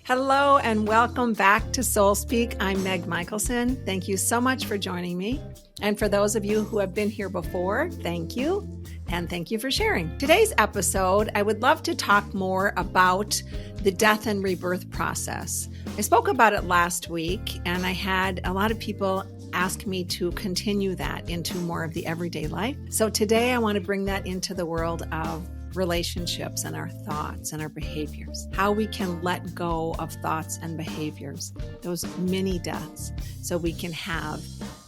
Hello and welcome back to Soul Speak. I'm Meg Michaelson. Thank you so much for joining me. And for those of you who have been here before, thank you. And thank you for sharing. Today's episode, I would love to talk more about the death and rebirth process. I spoke about it last week, and I had a lot of people ask me to continue that into more of the everyday life. So today I want to bring that into the world of relationships and our thoughts and our behaviors, how we can let go of thoughts and behaviors, those mini deaths, so we can have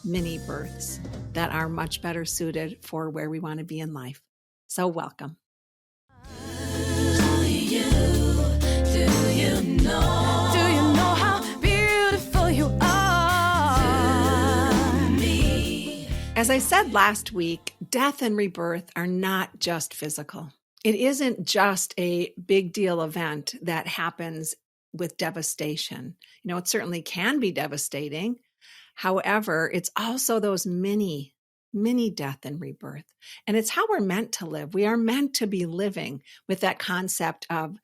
mini births that are much better suited for where we want to be in life. So welcome. Do you know how beautiful you are to me? As I said last week, death and rebirth are not just physical. It isn't just a big deal event that happens with devastation. It certainly can be devastating. However, it's also those mini death and rebirth. And it's how we're meant to live. We are meant to be living with that concept of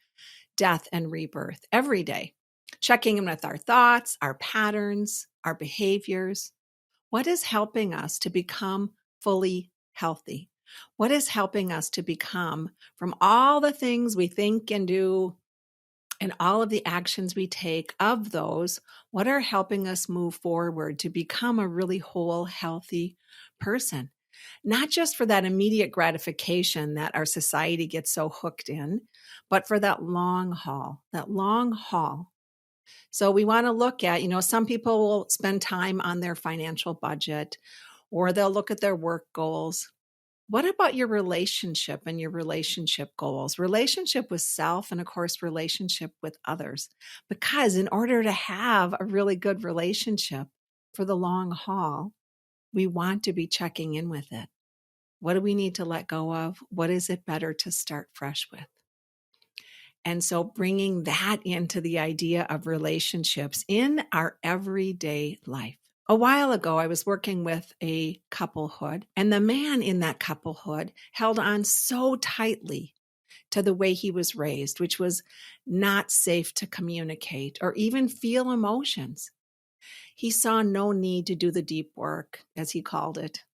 death and rebirth every day, checking in with our thoughts, our patterns, our behaviors. What is helping us to become fully healthy? What is helping us to become, from all the things we think and do and all of the actions we take of those, what are helping us move forward to become a really whole, healthy person? Not just for that immediate gratification that our society gets so hooked in, but for that long haul. So we want to look at, some people will spend time on their financial budget, or they'll look at their work goals. What about your relationship and your relationship goals? Relationship with self and, of course, relationship with others. Because in order to have a really good relationship for the long haul, we want to be checking in with it. What do we need to let go of? What is it better to start fresh with? And so bringing that into the idea of relationships in our everyday life. A while ago, I was working with a couplehood, and the man in that couplehood held on so tightly to the way he was raised, which was not safe to communicate or even feel emotions. He saw no need to do the deep work, as he called it.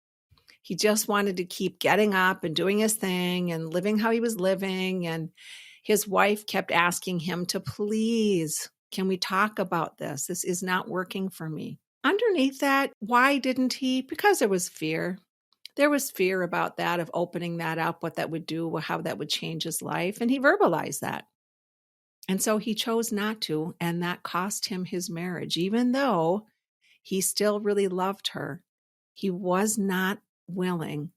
He just wanted to keep getting up and doing his thing and living how he was living. And his wife kept asking him to, please, can we talk about this? This is not working for me. Underneath that, why didn't he? Because there was fear. There was fear about that, of opening that up, what that would do, how that would change his life. And he verbalized that. And so he chose not to, and that cost him his marriage. Even though he still really loved her, he was not willing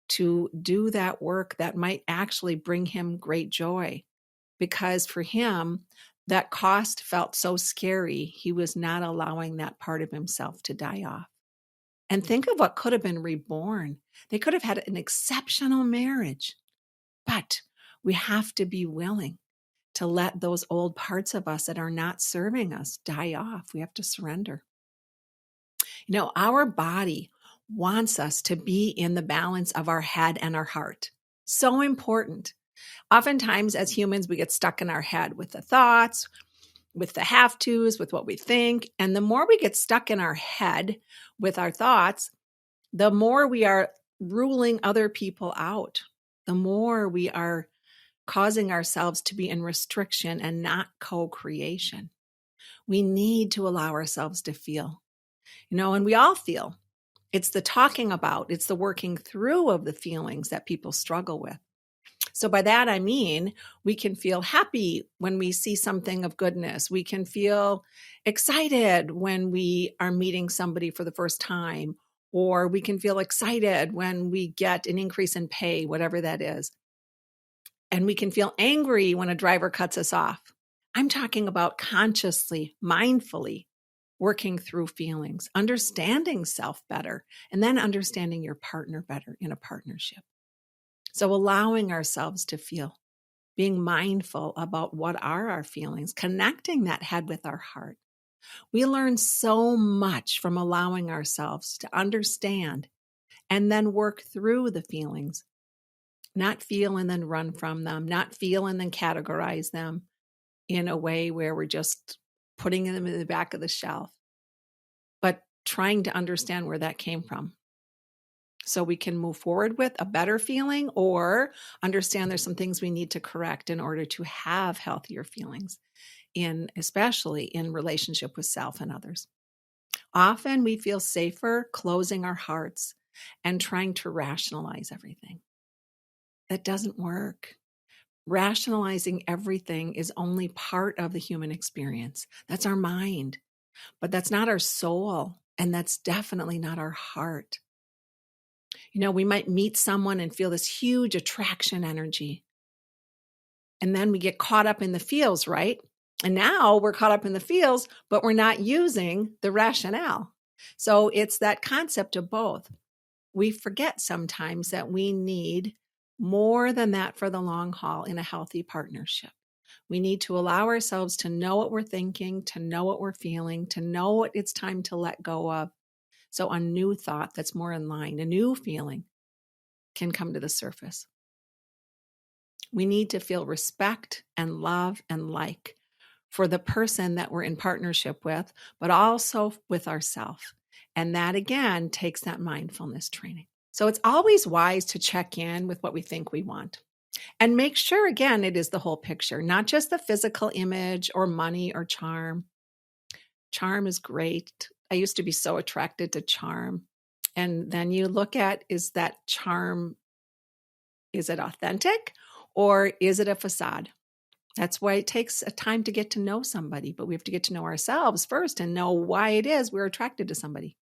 to do that work that might actually bring him great joy. Because for him, that cost felt so scary, he was not allowing that part of himself to die off. And think of what could have been reborn. They could have had an exceptional marriage. But we have to be willing to let those old parts of us that are not serving us die off. We have to surrender. Our body wants us to be in the balance of our head and our heart. So important. Oftentimes, as humans, we get stuck in our head with the thoughts, with the have-tos, with what we think. And the more we get stuck in our head with our thoughts, the more we are ruling other people out, the more we are causing ourselves to be in restriction and not co-creation. We need to allow ourselves to feel, and we all feel. It's the talking about, it's the working through of the feelings that people struggle with. So by that, I mean, we can feel happy when we see something of goodness. We can feel excited when we are meeting somebody for the first time, or we can feel excited when we get an increase in pay, whatever that is. And we can feel angry when a driver cuts us off. I'm talking about consciously, mindfully working through feelings, understanding self better, and then understanding your partner better in a partnership. So allowing ourselves to feel, being mindful about what are our feelings, connecting that head with our heart. We learn so much from allowing ourselves to understand and then work through the feelings, not feel and then run from them, not feel and then categorize them. in a way where we're just putting them in the back of the shelf, but trying to understand where that came from so we can move forward with a better feeling or understand there's some things we need to correct in order to have healthier feelings, especially in relationship with self and others. Often we feel safer closing our hearts and trying to rationalize everything. That doesn't work. Rationalizing everything is only part of the human experience. That's our mind, but that's not our soul, and that's definitely not our heart. We might meet someone and feel this huge attraction energy, and then we get caught up in the feels, right? And now we're caught up in the feels, but we're not using the rationale. So it's that concept of both. We forget sometimes that we need more than that for the long haul in a healthy partnership. We need to allow ourselves to know what we're thinking, to know what we're feeling, to know what it's time to let go of. So a new thought that's more in line, a new feeling can come to the surface. We need to feel respect and love and like for the person that we're in partnership with, but also with ourselves. And that, again, takes that mindfulness training. So it's always wise to check in with what we think we want and make sure, again, it is the whole picture, not just the physical image or money or charm. Charm is great. I used to be so attracted to charm. And then you look at, is that charm, is it authentic or is it a facade? That's why it takes a time to get to know somebody, but we have to get to know ourselves first and know why it is we're attracted to somebody.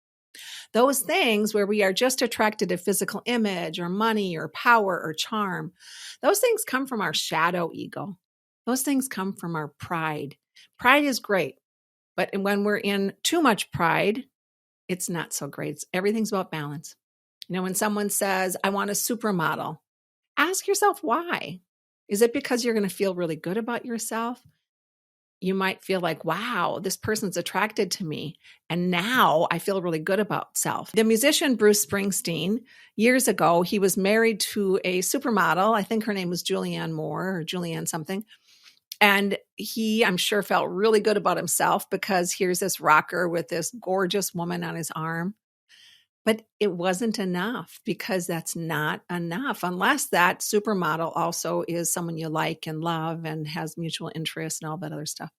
Those things where we are just attracted to physical image or money or power or charm, those things come from our shadow ego. Those things come from our pride. Pride is great, but when we're in too much pride, it's not so great. Everything's about balance. When someone says, I want a supermodel, ask yourself why. Is it because you're going to feel really good about yourself? You might feel like, wow, this person's attracted to me. And now I feel really good about self. The musician Bruce Springsteen, years ago, he was married to a supermodel. I think her name was Julianne Moore or Julianne something. And he, I'm sure, felt really good about himself because here's this rocker with this gorgeous woman on his arm. But it wasn't enough because that's not enough unless that supermodel also is someone you like and love and has mutual interest and all that other stuff.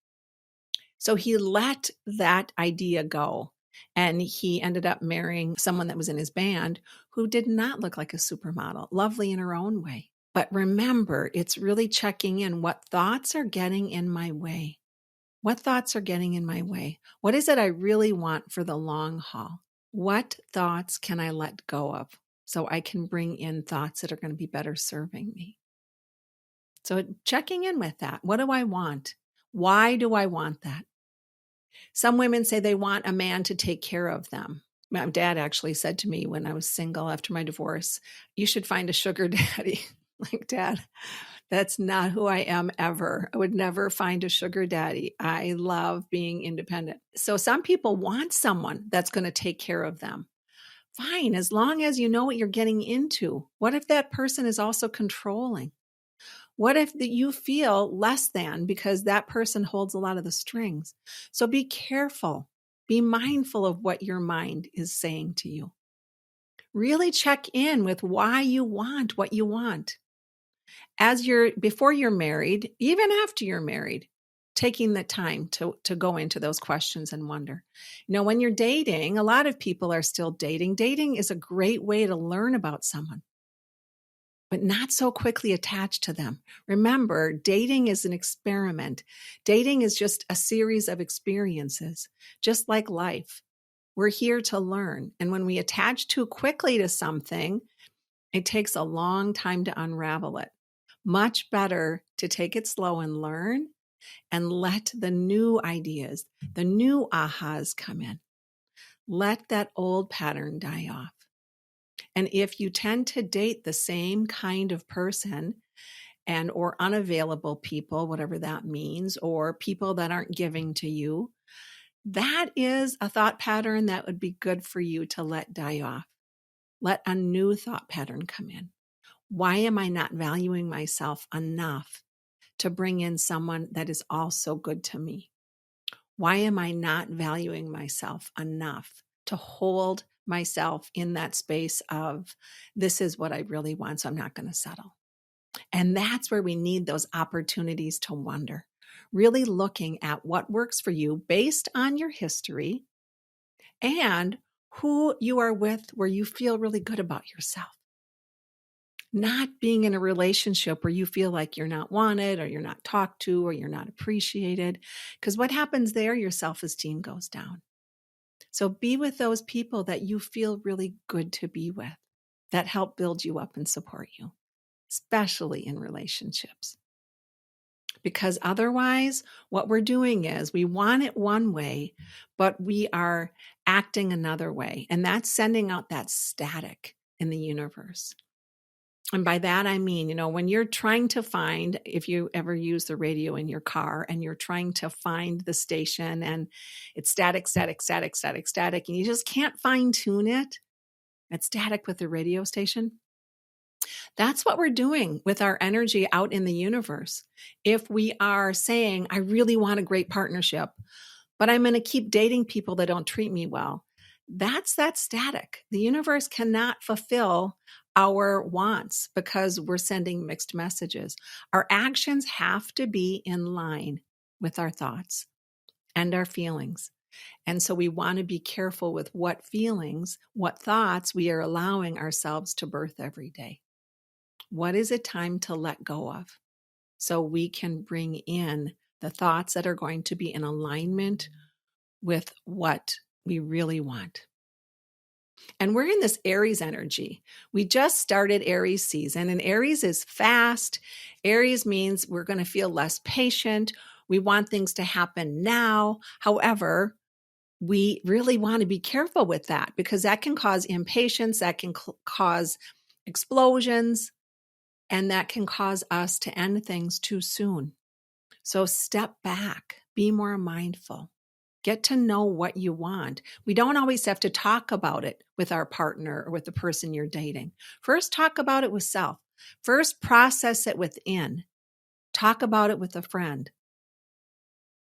So he let that idea go and he ended up marrying someone that was in his band who did not look like a supermodel, lovely in her own way. But remember, it's really checking in what thoughts are getting in my way. What thoughts are getting in my way? What is it I really want for the long haul? What thoughts can I let go of so I can bring in thoughts that are going to be better serving me? So checking in with that. What do I want? Why do I want that? Some women say they want a man to take care of them. My dad actually said to me when I was single after my divorce, you should find a sugar daddy. Like, Dad, that's not who I am ever. I would never find a sugar daddy. I love being independent. So some people want someone that's going to take care of them. Fine, as long as you know what you're getting into. What if that person is also controlling? What if you feel less than because that person holds a lot of the strings? So be careful. Be mindful of what your mind is saying to you. Really check in with why you want what you want. Before you're married, even after you're married, taking the time to go into those questions and wonder. When you're dating, a lot of people are still dating. Dating is a great way to learn about someone, but not so quickly attached to them. Remember, dating is an experiment. Dating is just a series of experiences, just like life. We're here to learn. And when we attach too quickly to something, it takes a long time to unravel it. Much better to take it slow and learn and let the new ideas, the new ahas come in. Let that old pattern die off. And if you tend to date the same kind of person or unavailable people, whatever that means, or people that aren't giving to you, that is a thought pattern that would be good for you to let die off. Let a new thought pattern come in. Why am I not valuing myself enough to bring in someone that is also good to me? Why am I not valuing myself enough to hold myself in that space of this is what I really want, so I'm not going to settle? And that's where we need those opportunities to wonder, really looking at what works for you based on your history and who you are with where you feel really good about yourself. Not being in a relationship where you feel like you're not wanted or you're not talked to or you're not appreciated. Because what happens there, your self-esteem goes down. So be with those people that you feel really good to be with, that help build you up and support you, especially in relationships. Because otherwise, what we're doing is we want it one way, but we are acting another way. And that's sending out that static in the universe. And by that, I mean, when you're trying to find, if you ever use the radio in your car and you're trying to find the station and it's static, static, static, static, static, and you just can't fine tune it, it's static with the radio station. That's what we're doing with our energy out in the universe. If we are saying, I really want a great partnership, but I'm going to keep dating people that don't treat me well, that's that static. The universe cannot fulfill our wants because we're sending mixed messages. Our actions have to be in line with our thoughts and our feelings. And so we want to be careful with what feelings, what thoughts we are allowing ourselves to birth every day. What is it time to let go of so we can bring in the thoughts that are going to be in alignment with what we really want? And we're in this Aries energy. We just started Aries season, and Aries is fast. Aries means we're going to feel less patient. We want things to happen now. However, we really want to be careful with that because that can cause impatience, that can cause explosions, and that can cause us to end things too soon. So step back, be more mindful. Get to know what you want. We don't always have to talk about it with our partner or with the person you're dating. First, talk about it with self. First, process it within. Talk about it with a friend,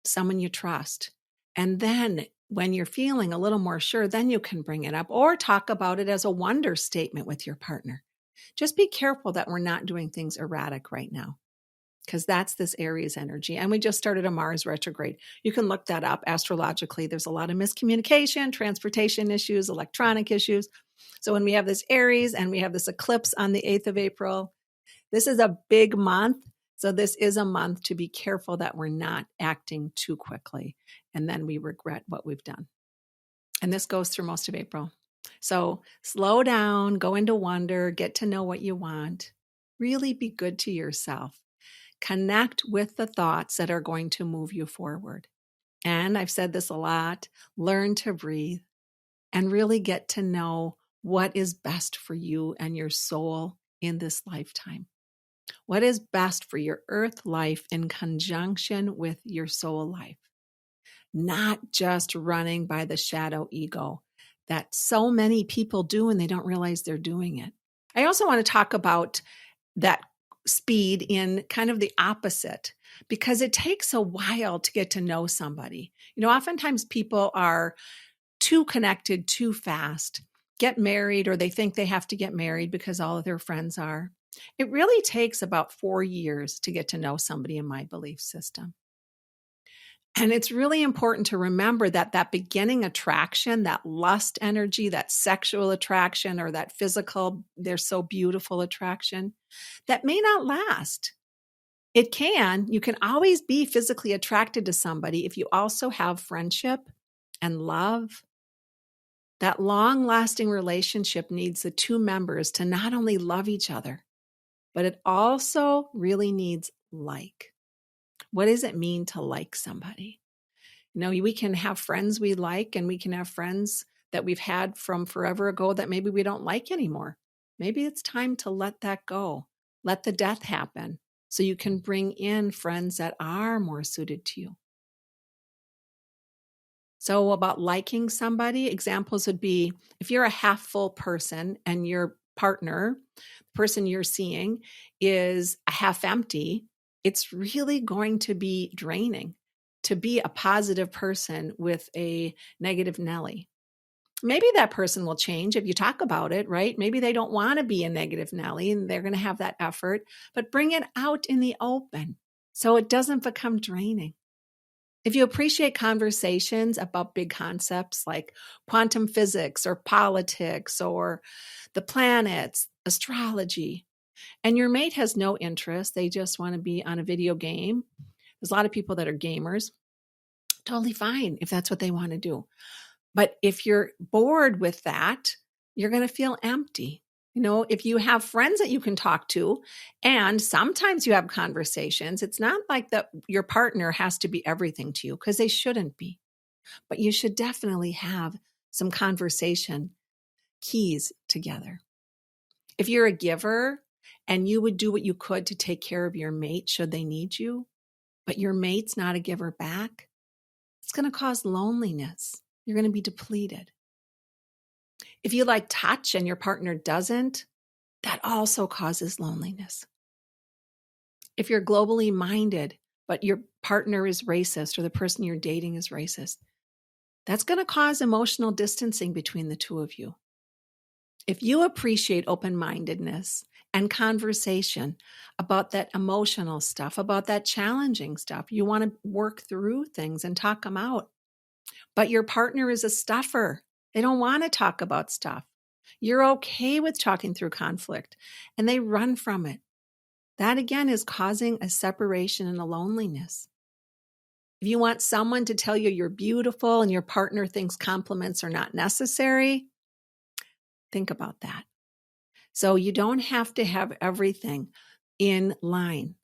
someone you trust. And then when you're feeling a little more sure, then you can bring it up or talk about it as a wonder statement with your partner. Just be careful that we're not doing things erratic right now, because that's this Aries energy. And we just started a Mars retrograde. You can look that up astrologically. There's a lot of miscommunication, transportation issues, electronic issues. So when we have this Aries and we have this eclipse on the 8th of April, this is a big month. So this is a month to be careful that we're not acting too quickly. And then we regret what we've done. And this goes through most of April. So slow down, go into wonder, get to know what you want. Really be good to yourself. Connect with the thoughts that are going to move you forward. And I've said this a lot, learn to breathe and really get to know what is best for you and your soul in this lifetime. What is best for your earth life in conjunction with your soul life? Not just running by the shadow ego that so many people do and they don't realize they're doing it. I also want to talk about that speed in kind of the opposite, because it takes a while to get to know somebody. Oftentimes people are too connected too fast, get married, or they think they have to get married because all of their friends are. It really takes about 4 years to get to know somebody in my belief system. And it's really important to remember that that beginning attraction, that lust energy, that sexual attraction, or that physical, they're so beautiful attraction, that may not last. It can. You can always be physically attracted to somebody if you also have friendship and love. That long-lasting relationship needs the two members to not only love each other, but it also really needs like. What does it mean to like somebody? We can have friends we like, and we can have friends that we've had from forever ago that maybe we don't like anymore. Maybe it's time to let that go. Let the death happen so you can bring in friends that are more suited to you. So about liking somebody, examples would be if you're a half full person and your partner, the person you're seeing, is a half empty, it's really going to be draining to be a positive person with a negative Nelly. Maybe that person will change if you talk about it, right? Maybe they don't want to be a negative Nelly and they're going to have that effort, but bring it out in the open so it doesn't become draining. If you appreciate conversations about big concepts like quantum physics or politics or the planets, astrology, and your mate has no interest, they just want to be on a video game. There's a lot of people that are gamers. Totally fine if that's what they want to do. But if you're bored with that, you're going to feel empty. If you have friends that you can talk to and sometimes you have conversations, it's not like that your partner has to be everything to you because they shouldn't be. But you should definitely have some conversation keys together. If you're a giver and you would do what you could to take care of your mate should they need you, but your mate's not a giver back, it's going to cause loneliness. You're going to be depleted. If you like touch and your partner doesn't, that also causes loneliness. If you're globally minded, but your partner is racist or the person you're dating is racist, that's going to cause emotional distancing between the two of you. If you appreciate open-mindedness and conversation about that emotional stuff, about that challenging stuff, you want to work through things and talk them out. But your partner is a stuffer. They don't want to talk about stuff. You're okay with talking through conflict, and they run from it. That, again, is causing a separation and a loneliness. If you want someone to tell you you're beautiful and your partner thinks compliments are not necessary, think about that. So you don't have to have everything in line,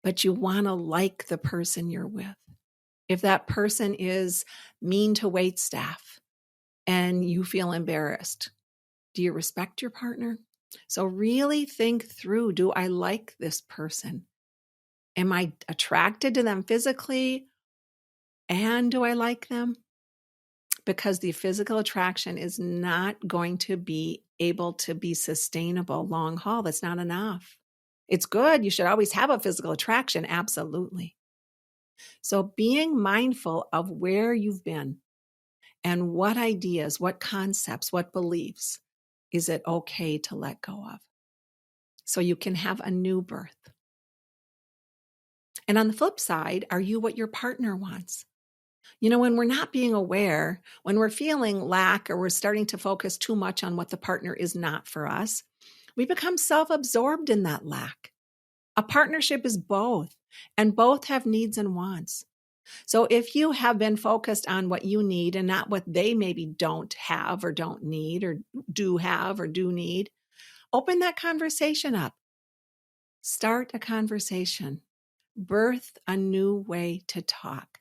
but you want to like the person you're with. If that person is mean to wait staff and you feel embarrassed, do you respect your partner? So really think through, do I like this person? Am I attracted to them physically? And do I like them? Because the physical attraction is not going to be able to be sustainable long haul. That's not enough. It's good. You should always have a physical attraction. Absolutely. So being mindful of where you've been and what ideas, what concepts, what beliefs is it okay to let go of so you can have a new birth. And on the flip side, are you what your partner wants? When we're not being aware, when we're feeling lack or we're starting to focus too much on what the partner is not for us, we become self-absorbed in that lack. A partnership is both, and both have needs and wants. So if you have been focused on what you need and not what they maybe don't have or don't need or do have or do need, open that conversation up. Start a conversation. Birth a new way to talk.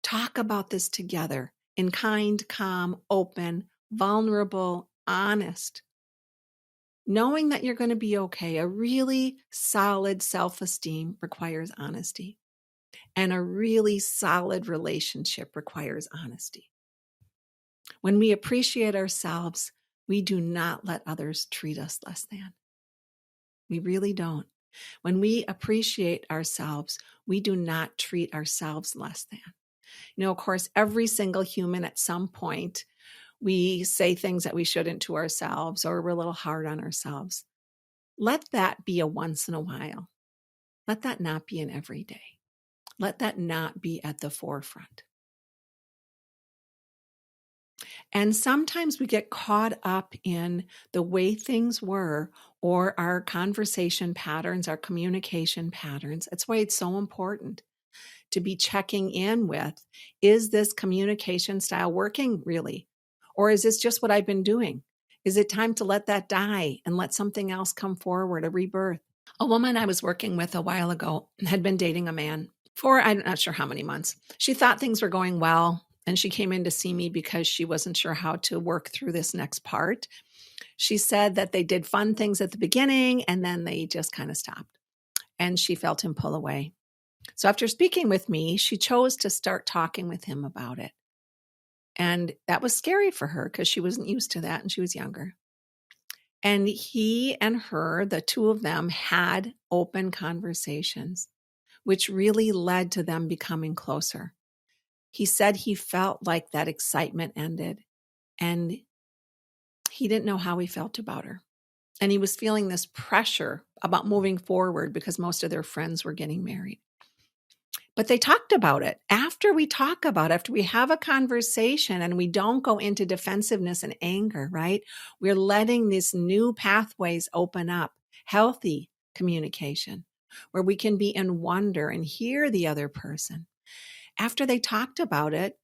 Talk about this together in kind, calm, open, vulnerable, honest. Knowing that you're going to be okay. A really solid self-esteem requires honesty. And a really solid relationship requires honesty. When we appreciate ourselves, we do not let others treat us less than. We really don't. When we appreciate ourselves, we do not treat ourselves less than. Of course, every single human at some point, we say things that we shouldn't to ourselves or we're a little hard on ourselves. Let that be a once in a while. Let that not be an everyday. Let that not be at the forefront. And sometimes we get caught up in the way things were or our conversation patterns, our communication patterns. That's why it's so important to be checking in with, is this communication style working really? Or is this just what I've been doing? Is it time to let that die and let something else come forward, a rebirth? A woman I was working with a while ago had been dating a man for, I'm not sure how many months. She thought things were going well, and she came in to see me because she wasn't sure how to work through this next part. She said that they did fun things at the beginning, and then they just kind of stopped, and she felt him pull away. So after speaking with me, she chose to start talking with him about it. And that was scary for her because she wasn't used to that and she was younger. And he and her, the two of them, had open conversations. which really led to them becoming closer. He said he felt like that excitement ended and he didn't know how he felt about her. And he was feeling this pressure about moving forward because most of their friends were getting married. But they talked about it. After we talk about it, after we have a conversation and we don't go into defensiveness and anger, right? We're letting these new pathways open up, healthy communication, where we can be in wonder and hear the other person. After they talked about it,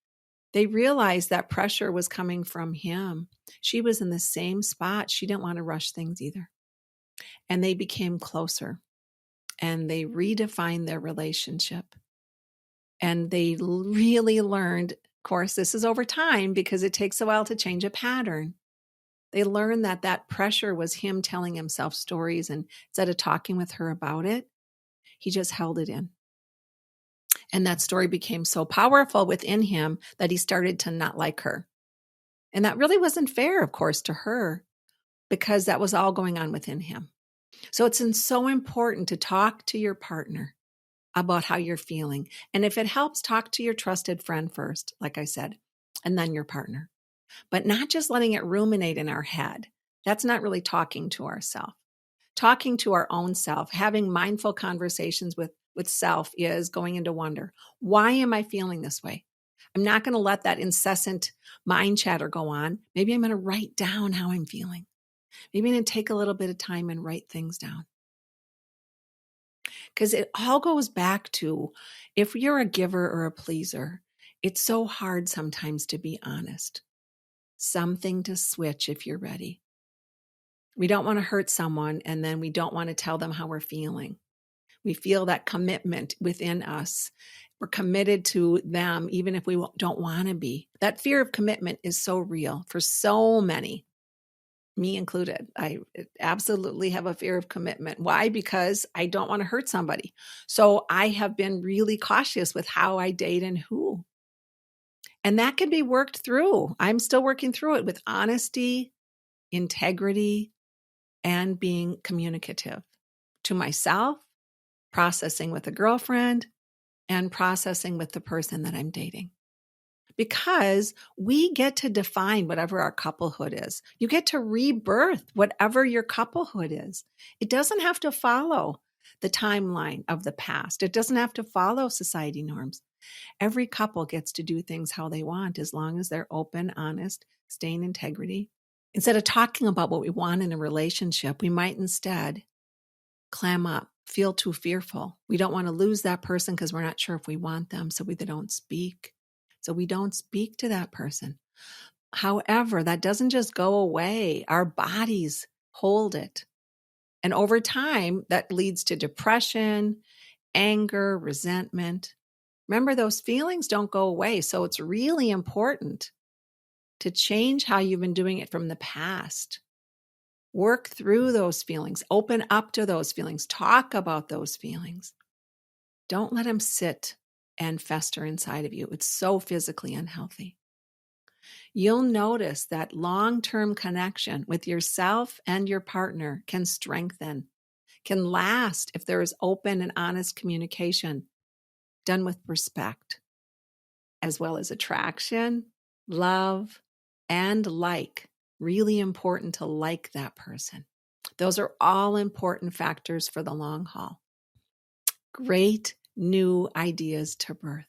they realized that pressure was coming from him. She was in the same spot. She didn't want to rush things either. And they became closer and they redefined their relationship. And they really learned, of course, this is over time because it takes a while to change a pattern. They learned that that pressure was him telling himself stories, and instead of talking with her about it, he just held it in. And that story became so powerful within him that he started to not like her. And that really wasn't fair, of course, to her because that was all going on within him. So it's so important to talk to your partner about how you're feeling. And if it helps, talk to your trusted friend first, like I said, and then your partner. But not just letting it ruminate in our head. That's not really talking to ourselves. Talking to our own self, having mindful conversations with self is going into wonder. Why am I feeling this way? I'm not going to let that incessant mind chatter go on. Maybe I'm going to write down how I'm feeling. Maybe I'm going to take a little bit of time and write things down. Because it all goes back to if you're a giver or a pleaser, it's so hard sometimes to be honest. Something to switch if you're ready. We don't want to hurt someone and then we don't want to tell them how we're feeling. We feel that commitment within us. We're committed to them even if we don't want to be. That fear of commitment is so real for so many. Me included. I absolutely have a fear of commitment. Why? Because I don't want to hurt somebody. So I have been really cautious with how I date and who. And that can be worked through. I'm still working through it with honesty, integrity, and being communicative to myself, processing with a girlfriend, and processing with the person that I'm dating. Because we get to define whatever our couplehood is. You get to rebirth whatever your couplehood is. It doesn't have to follow the timeline of the past. It doesn't have to follow society norms. Every couple gets to do things how they want as long as they're open, honest, stay in integrity. Instead of talking about what we want in a relationship, we might instead clam up, feel too fearful. We don't want to lose that person because we're not sure if we want them, so we don't speak. So we don't speak to that person. However, that doesn't just go away. Our bodies hold it. And over time, that leads to depression, anger, resentment. Remember, those feelings don't go away. So it's really important to change how you've been doing it from the past. Work through those feelings. Open up to those feelings. Talk about those feelings. Don't let them sit and fester inside of you. It's so physically unhealthy. You'll notice that long-term connection with yourself and your partner can strengthen, can last if there is open and honest communication done with respect, as well as attraction, love, and like. Really important to like that person. Those are all important factors for the long haul. Great new ideas to birth.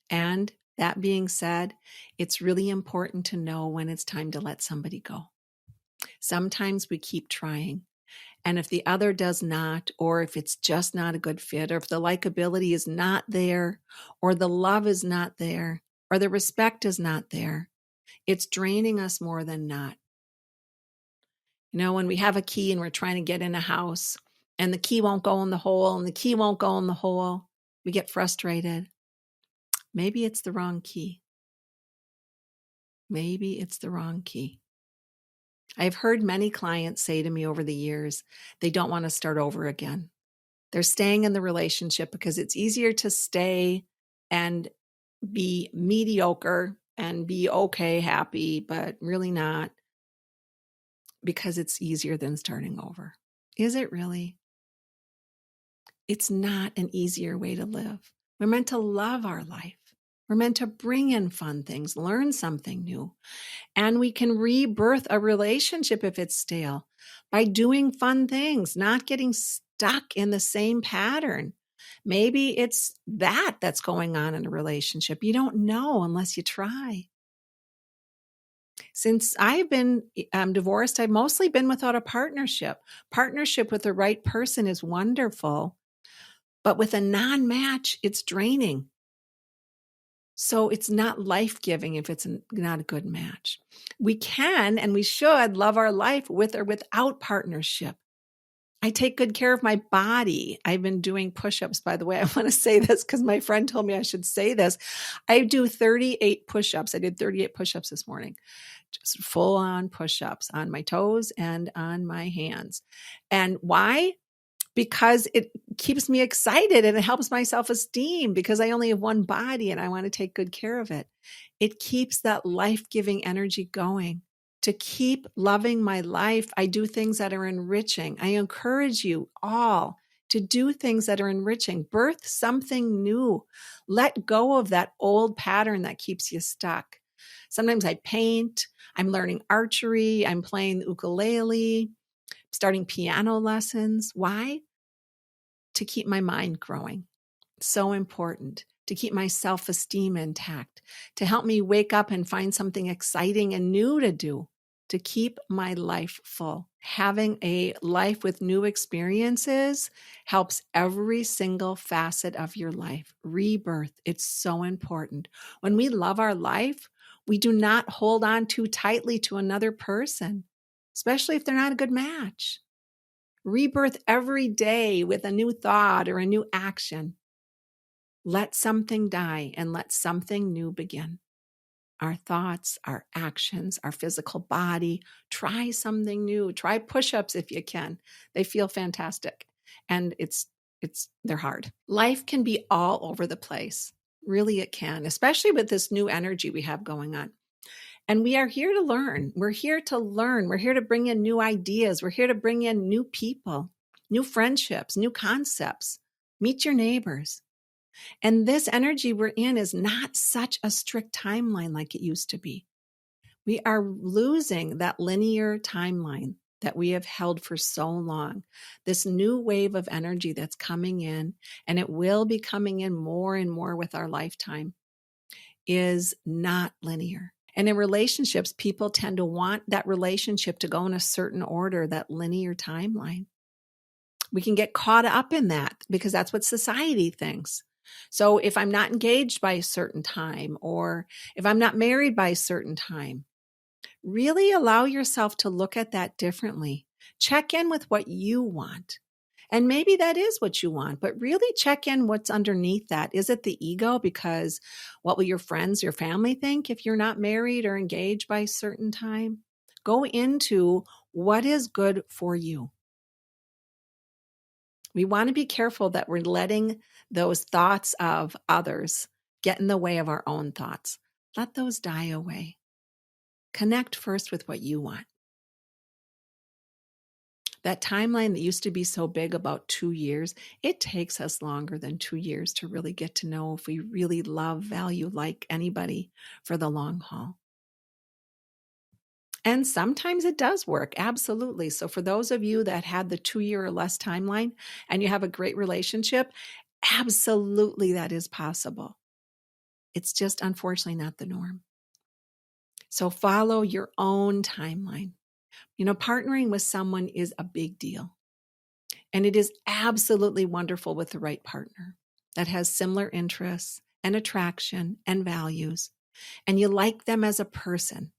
And that being said, it's really important to know when it's time to let somebody go. Sometimes we keep trying. And if the other does not, or if it's just not a good fit, or if the likability is not there, or the love is not there, or the respect is not there, it's draining us more than not. You know, when we have a key and we're trying to get in a house and the key won't go in the hole and the key won't go in the hole, we get frustrated. Maybe it's the wrong key. Maybe it's the wrong key. I've heard many clients say to me over the years, they don't want to start over again. They're staying in the relationship because it's easier to stay and be mediocre and be okay, happy, but really not, because it's easier than starting over. Is it really? It's not an easier way to live. We're meant to love our life. We're meant to bring in fun things, learn something new. And we can rebirth a relationship if it's stale by doing fun things, not getting stuck in the same pattern. Maybe it's that's going on in a relationship. You don't know unless you try. Since I've been divorced, I've mostly been without a partnership. Partnership with the right person is wonderful, but with a non-match, it's draining. So it's not life-giving if it's not a good match. We can and we should love our life with or without partnership. I take good care of my body. I've been doing push-ups, by the way. I want to say this because my friend told me I should say this. I do 38 push-ups. I did 38 push-ups this morning, just full-on push-ups on my toes and on my hands. And why? Because it keeps me excited and it helps my self-esteem because I only have one body and I want to take good care of it. It keeps that life-giving energy going. To keep loving my life, I do things that are enriching. I encourage you all to do things that are enriching. Birth something new. Let go of that old pattern that keeps you stuck. Sometimes I paint. I'm learning archery. I'm playing the ukulele, starting piano lessons. Why? To keep my mind growing. So important. To keep my self-esteem intact, to help me wake up and find something exciting and new to do, to keep my life full. Having a life with new experiences helps every single facet of your life. Rebirth, it's so important. When we love our life, we do not hold on too tightly to another person, especially if they're not a good match. Rebirth every day with a new thought or a new action. Let something die and let something new begin. Our thoughts, our actions, our physical body. Try something new. Try push-ups if you can. They feel fantastic. And they're hard. Life can be all over the place. Really, it can, especially with this new energy we have going on. And we are here to learn. We're here to learn. We're here to bring in new ideas. We're here to bring in new people, new friendships, new concepts. Meet your neighbors. And this energy we're in is not such a strict timeline like it used to be. We are losing that linear timeline that we have held for so long. This new wave of energy that's coming in, and it will be coming in more and more with our lifetime, is not linear. And in relationships, people tend to want that relationship to go in a certain order, that linear timeline. We can get caught up in that because that's what society thinks. So if I'm not engaged by a certain time, or if I'm not married by a certain time, really allow yourself to look at that differently. Check in with what you want. And maybe that is what you want, but really check in what's underneath that. Is it the ego? Because what will your friends, your family think if you're not married or engaged by a certain time? Go into what is good for you. We want to be careful that we're letting those thoughts of others get in the way of our own thoughts. Let those die away. Connect first with what you want. That timeline that used to be so big, about 2 years, it takes us longer than 2 years to really get to know if we really love, value, like anybody for the long haul. And sometimes it does work, absolutely. So for those of you that had the 2-year or less timeline and you have a great relationship, absolutely that is possible. It's just unfortunately not the norm. So follow your own timeline. Partnering with someone is a big deal. And it is absolutely wonderful with the right partner that has similar interests and attraction and values, and you like them as a person.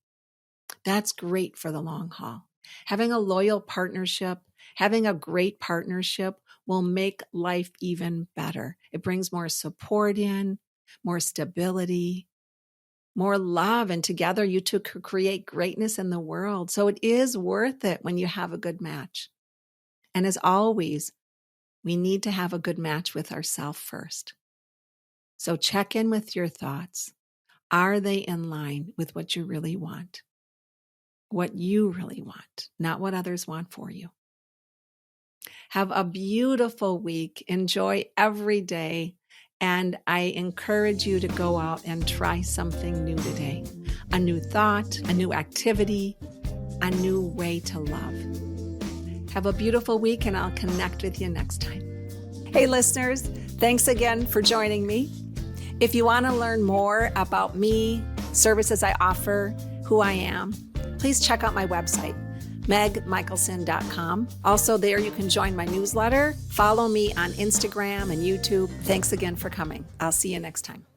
That's great for the long haul. Having a loyal partnership, having a great partnership will make life even better. It brings more support in, more stability, more love, and together you two could create greatness in the world. So it is worth it when you have a good match. And as always, we need to have a good match with ourselves first. So check in with your thoughts. Are they in line with what you really want? What you really want, not what others want for you. Have a beautiful week. Enjoy every day. And I encourage you to go out and try something new today. A new thought, a new activity, a new way to love. Have a beautiful week, and I'll connect with you next time. Hey, listeners, thanks again for joining me. If you want to learn more about me, services I offer, who I am, please check out my website, megmichaelson.com. Also, there you can join my newsletter. Follow me on Instagram and YouTube. Thanks again for coming. I'll see you next time.